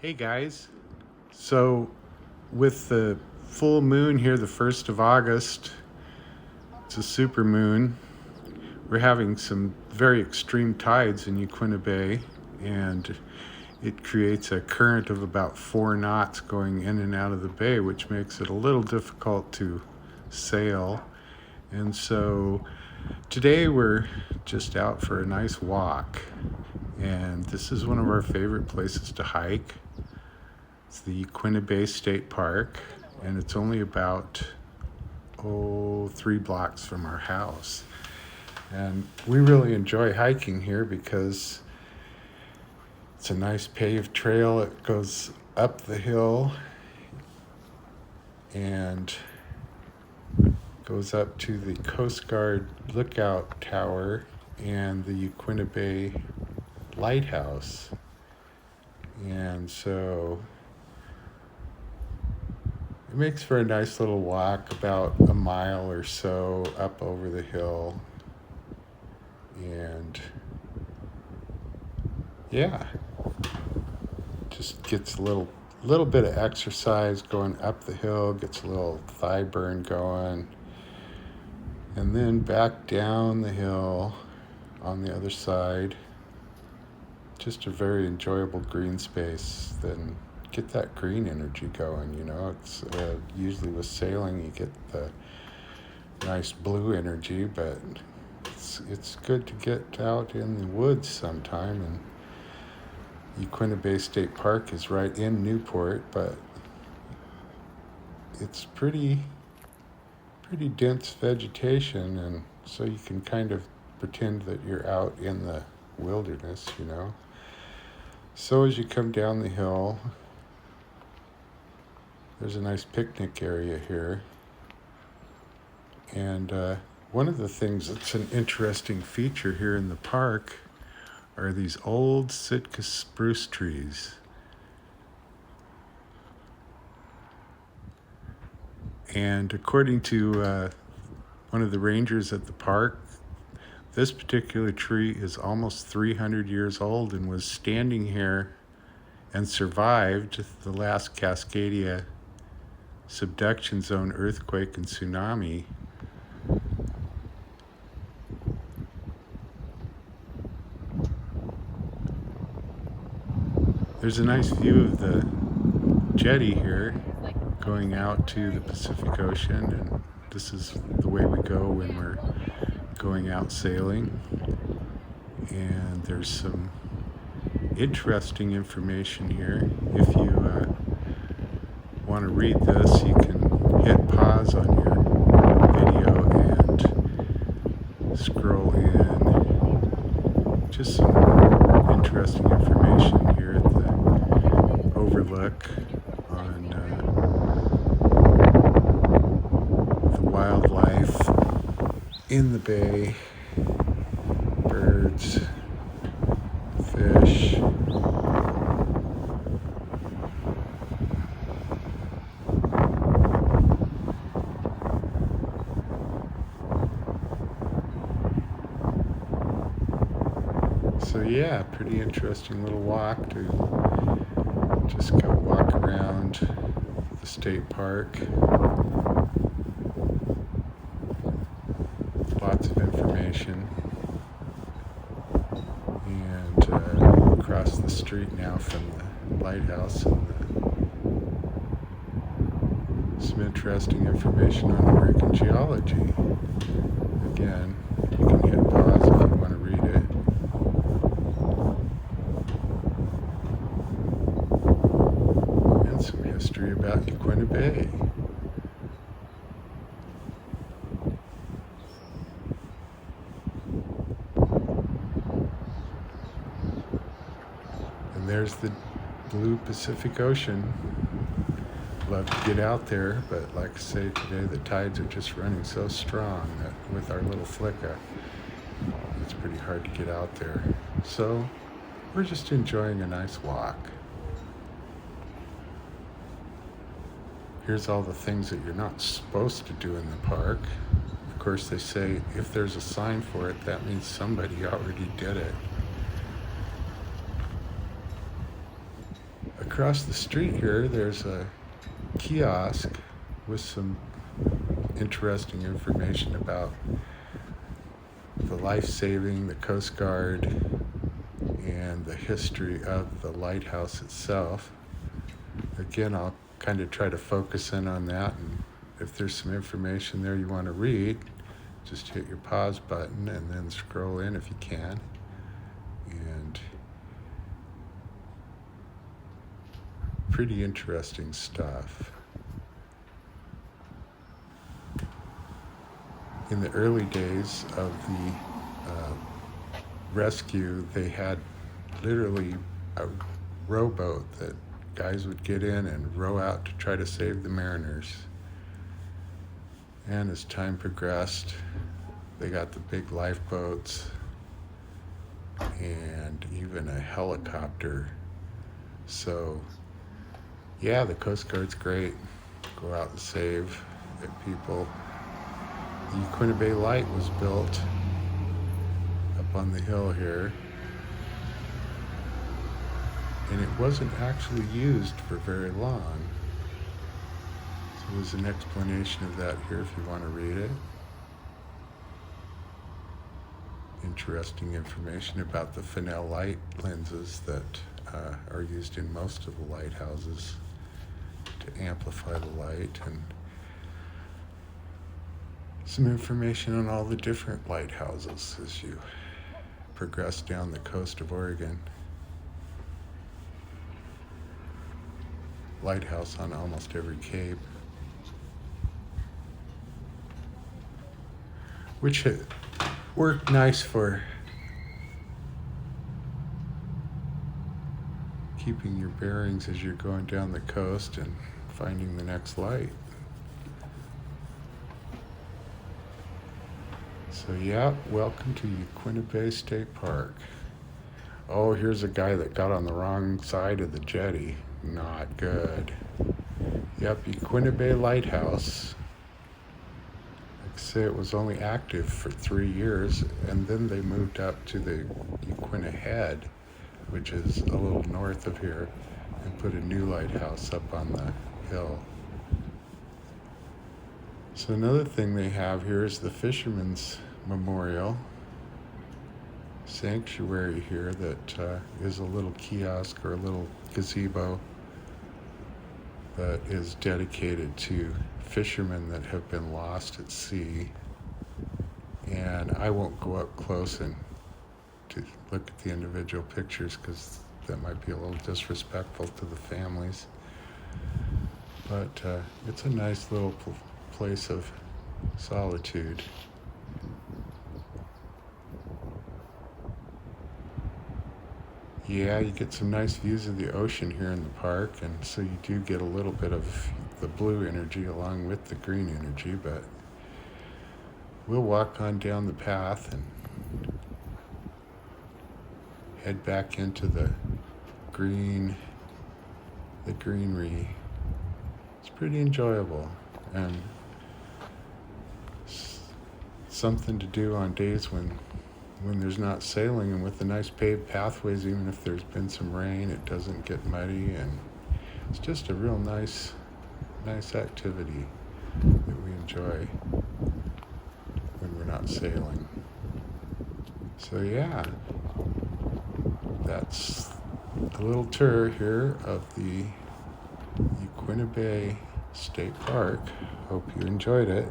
Hey guys. So, with the full moon here, the 1st of August, it's a super moon. We're having some very extreme tides in Yaquina Bay, and it creates a current of about 4 knots going in and out of the bay, which makes it a little difficult to sail. And so, today we're just out for a nice walk, and this is one of our favorite places to hike. It's the Yaquina Bay State Park, and it's only about 3 blocks from our house. And we really enjoy hiking here because it's a nice paved trail. It goes up the hill and goes up to the Coast Guard lookout tower and the Yaquina Bay Lighthouse. And so it makes for a nice little walk, about a mile or so up over the hill. And yeah, just gets a little bit of exercise going up the hill, gets a little thigh burn going, and then back down the hill on the other side. Just a very enjoyable green space. Then get that green energy going. It's usually with sailing you get the nice blue energy, but it's good to get out in the woods sometime. And Yaquina Bay State Park is right in Newport, but it's pretty dense vegetation, and so you can kind of pretend that you're out in the wilderness. So as you come down the hill, there's a nice picnic area here. And one of the things that's an interesting feature here in the park are these old Sitka spruce trees. And according to one of the rangers at the park, this particular tree is almost 300 years old and was standing here and survived the last Cascadia subduction zone earthquake and tsunami. There's a nice view of the jetty here going out to the Pacific Ocean, and this is the way we go when we're going out sailing. And there's some interesting information here. If you want to read this, you can hit pause on your video and scroll in. Just some interesting information here at the overlook on the wildlife in the bay, birds, fish. So yeah, pretty interesting little walk to just go walk around the state park. Lots of information. And across the street now from the lighthouse, and some interesting information on American geology. Again, you can hit pause if you want to read it. And some history about Yaquina Bay. And there's the blue Pacific Ocean. Love to get out there, but like I say, today the tides are just running so strong that with our little flicka, it's pretty hard to get out there. So we're just enjoying a nice walk. Here's all the things that you're not supposed to do in the park. Of course, they say if there's a sign for it, that means somebody already did it. across the street here, there's a kiosk with some interesting information about the life-saving, the Coast Guard, and the history of the lighthouse itself. Again, I'll kind of try to focus in on that, and if there's some information there you want to read, just hit your pause button and then scroll in if you can. And pretty interesting stuff. In the early days of the rescue, they had literally a rowboat that guys would get in and row out to try to save the mariners. And as time progressed, they got the big lifeboats and even a helicopter. So yeah, the Coast Guard's great. Go out and save people. The Yaquina Bay Light was built up on the hill here, and it wasn't actually used for very long. So there's an explanation of that here if you want to read it. Interesting information about the Fresnel light lenses that are used in most of the lighthouses to amplify the light, and some information on all the different lighthouses as you progress down the coast of Oregon. Lighthouse on almost every cape, which worked nice for keeping your bearings as you're going down the coast and finding the next light. So yeah, welcome to Yaquina Bay State Park. Oh, here's a guy that got on the wrong side of the jetty. Not good. Yep, Yaquina Bay Lighthouse. Like I say, it was only active for 3 years, and then they moved up to the Yaquina Head, which is a little north of here, and put a new lighthouse up on the hill. So another thing they have here is the Fisherman's Memorial Sanctuary here that is a little kiosk or a little gazebo that is dedicated to fishermen that have been lost at sea. And I won't go up close and to look at the individual pictures because that might be a little disrespectful to the families. But it's a nice little place of solitude. Yeah, you get some nice views of the ocean here in the park, and so you do get a little bit of the blue energy along with the green energy, but we'll walk on down the path and head back into the greenery. It's pretty enjoyable and something to do on days when there's not sailing, and with the nice paved pathways, even if there's been some rain, it doesn't get muddy, and it's just a real nice activity that we enjoy when we're not sailing. So yeah, that's a little tour here of the Yaquina Bay State Park. Hope you enjoyed it.